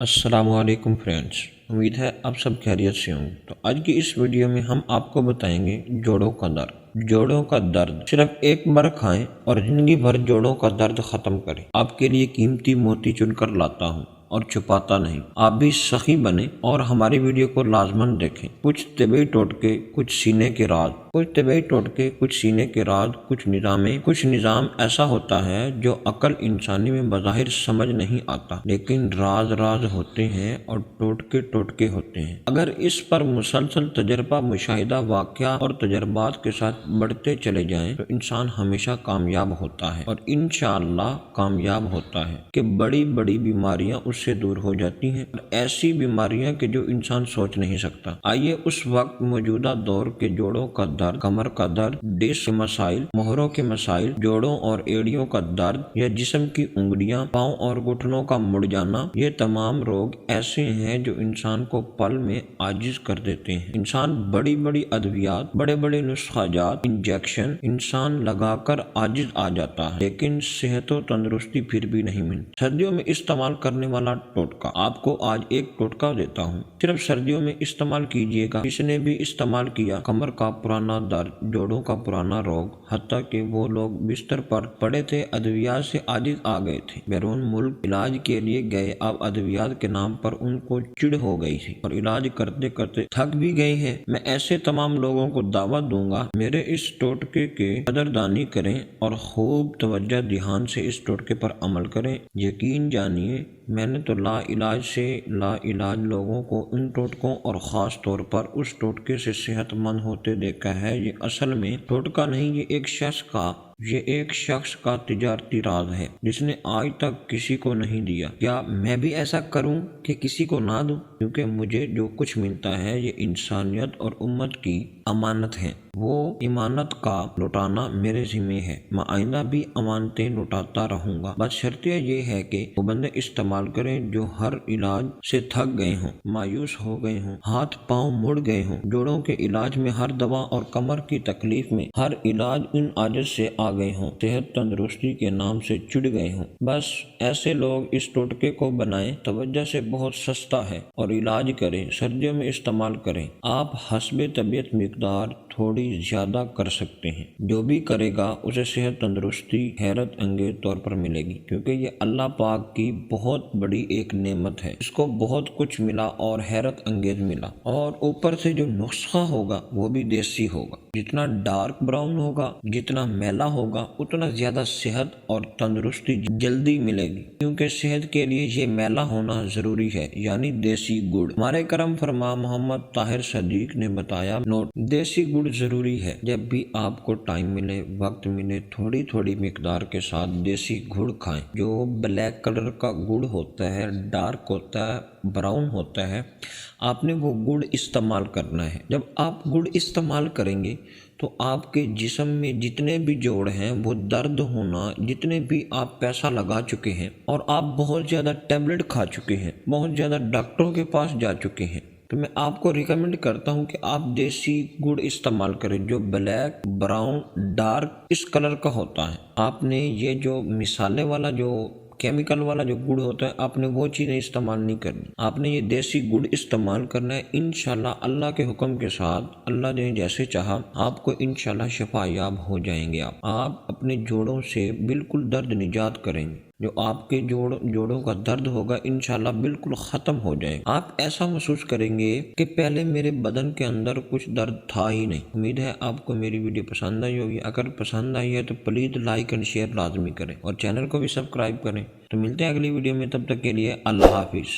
السلام علیکم فرینڈز، امید ہے آپ سب خیریت سے ہوں۔ تو آج کی اس ویڈیو میں ہم آپ کو بتائیں گے جوڑوں کا درد۔ جوڑوں کا درد صرف ایک بار کھائیں اور زندگی بھر جوڑوں کا درد ختم کریں۔ آپ کے لیے قیمتی موتی چن کر لاتا ہوں اور چھپاتا نہیں۔ آپ بھی سخی بنیں اور ہماری ویڈیو کو لازماً دیکھیں۔ کچھ طبی ٹوٹکے، کچھ سینے کے راز، کچھ نظام ایسا ہوتا ہے جو عقل انسانی میں بظاہر سمجھ نہیں آتا، لیکن راز ہوتے ہیں اور ٹوٹکے ہوتے ہیں۔ اگر اس پر مسلسل تجربہ، مشاہدہ، واقعہ اور تجربات کے ساتھ بڑھتے چلے جائیں تو انسان ہمیشہ کامیاب ہوتا ہے، اور انشاءاللہ کامیاب ہوتا ہے کہ بڑی بیماریاں اس سے دور ہو جاتی ہیں، اور ایسی بیماریاں کہ جو انسان سوچ نہیں سکتا۔ آئیے اس وقت موجودہ دور کے جوڑوں کا درد، کمر کا درد، ڈسک کے مسائل، مہروں کے مسائل، جوڑوں اور ایڑیوں کا درد یا جسم کی انگلیاں، پاؤں اور گھٹنوں کا مڑ جانا، یہ تمام روگ ایسے ہیں جو انسان کو پل میں عاجز کر دیتے ہیں۔ انسان بڑی ادویات، بڑے نسخہ جات، انجیکشن انسان لگا کر عاجز آ جاتا ہے، لیکن صحت و تندرستی پھر بھی نہیں ملتی۔ سردیوں میں استعمال کرنے والا ٹوٹکا، آپ کو آج ایک ٹوٹکا دیتا ہوں، صرف سردیوں میں استعمال کیجیے گا۔ جس نے بھی استعمال کیا، کمر کا پرانا درد، جوڑوں کا پرانا روگ، حتیٰ کہ وہ لوگ بستر پر پڑے تھے، ادویات سے عاجز آ گئے تھے، بیرون ملک علاج کے لیے گئے، اب ادویات کے نام پر ان کو چڑ ہو گئی تھی اور علاج کرتے تھک بھی گئے ہیں۔ میں ایسے تمام لوگوں کو دعوت دوں گا میرے اس ٹوٹکے کے قدردانی کریں اور خوب توجہ دھیان سے اس ٹوٹکے پر عمل کریں۔ یقین جانیے، میں نے تو لا علاج لوگوں کو ان ٹوٹکوں اور خاص طور پر اس ٹوٹکے سے صحت مند ہوتے دیکھا ہے۔ یہ اصل میں ٹوٹکا نہیں، یہ ایک شخص کا تجارتی راز ہے جس نے آج تک کسی کو نہیں دیا۔ کیا میں بھی ایسا کروں کہ کسی کو نہ دوں؟ کیونکہ مجھے جو کچھ ملتا ہے یہ انسانیت اور امت کی امانت ہے، وہ امانت کا لوٹانا میرے ذمہ ہے۔ میں آئندہ بھی امانتیں لوٹاتا رہوں گا، بس شرط یہ ہے کہ وہ بندے استعمال کریں جو ہر علاج سے تھک گئے ہوں، مایوس ہو گئے ہوں، ہاتھ پاؤں مڑ گئے ہوں، جوڑوں کے علاج میں ہر دوا اور کمر کی تکلیف میں ہر علاج ان عاجز سے آ گئے ہوں، صحت تندرستی کے نام سے چڑ گئے ہوں۔ بس ایسے لوگ اس ٹوٹکے کو بنائیں، توجہ سے بہت سستا ہے، اور علاج کریں، سردیوں میں استعمال کریں۔ آپ حسب طبیعت مقدار تھوڑی زیادہ کر سکتے ہیں، جو بھی کرے گا اسے صحت تندرستی حیرت انگیز طور پر ملے گی، کیونکہ یہ اللہ پاک کی بہت بڑی ایک نعمت ہے۔ اس کو بہت کچھ ملا اور حیرت انگیز ملا، اور اوپر سے جو نسخہ ہوگا وہ بھی دیسی ہوگا۔ جتنا ڈارک براؤن ہوگا، جتنا میلا ہوگا، اتنا زیادہ صحت اور تندرستی جلدی ملے گی، کیونکہ صحت کے لیے یہ میلا ہونا ضروری ہے، یعنی دیسی گڑ۔ ہمارے کرم فرما محمد طاہر صدیق نے بتایا، نوٹ، دیسی گڑ ضروری ہے۔ جب بھی آپ کو ٹائم ملے، وقت ملے، تھوڑی مقدار کے ساتھ دیسی گڑ کھائیں۔ جو بلیک کلر کا گڑ ہوتا ہے، ڈارک ہوتا ہے، براؤن ہوتا ہے، آپ نے وہ گڑ استعمال کرنا ہے۔ جب آپ گڑ استعمال کریں گے تو آپ کے جسم میں جتنے بھی جوڑ ہیں، وہ درد ہونا، جتنے بھی آپ پیسہ لگا چکے ہیں اور آپ بہت زیادہ ٹیبلٹ کھا چکے ہیں، بہت زیادہ ڈاکٹروں کے پاس جا چکے ہیں، تو میں آپ کو ریکمینڈ کرتا ہوں کہ آپ دیسی گڑ استعمال کریں، جو بلیک، براؤن، ڈارک اس کلر کا ہوتا ہے۔ آپ نے یہ جو مسالے والا، جو کیمیکل والا جو گڑ ہوتا ہے، آپ نے وہ چیزیں استعمال نہیں کرنی، آپ نے یہ دیسی گڑ استعمال کرنا ہے۔ انشاءاللہ اللہ کے حکم کے ساتھ، اللہ نے جیسے چاہا، آپ کو انشاءاللہ شفا یاب ہو جائیں گے۔ آپ اپنے جوڑوں سے بالکل درد نجات کریں گے، جو آپ کے جوڑوں کا درد ہوگا انشاءاللہ بالکل ختم ہو جائے گا۔ آپ ایسا محسوس کریں گے کہ پہلے میرے بدن کے اندر کچھ درد تھا ہی نہیں۔ امید ہے آپ کو میری ویڈیو پسند آئی ہوگی۔ اگر پسند آئی ہے تو پلیز لائک اینڈ شیئر لازمی کریں، اور چینل کو بھی سبسکرائب کریں۔ تو ملتے ہیں اگلی ویڈیو میں، تب تک کے لیے اللہ حافظ۔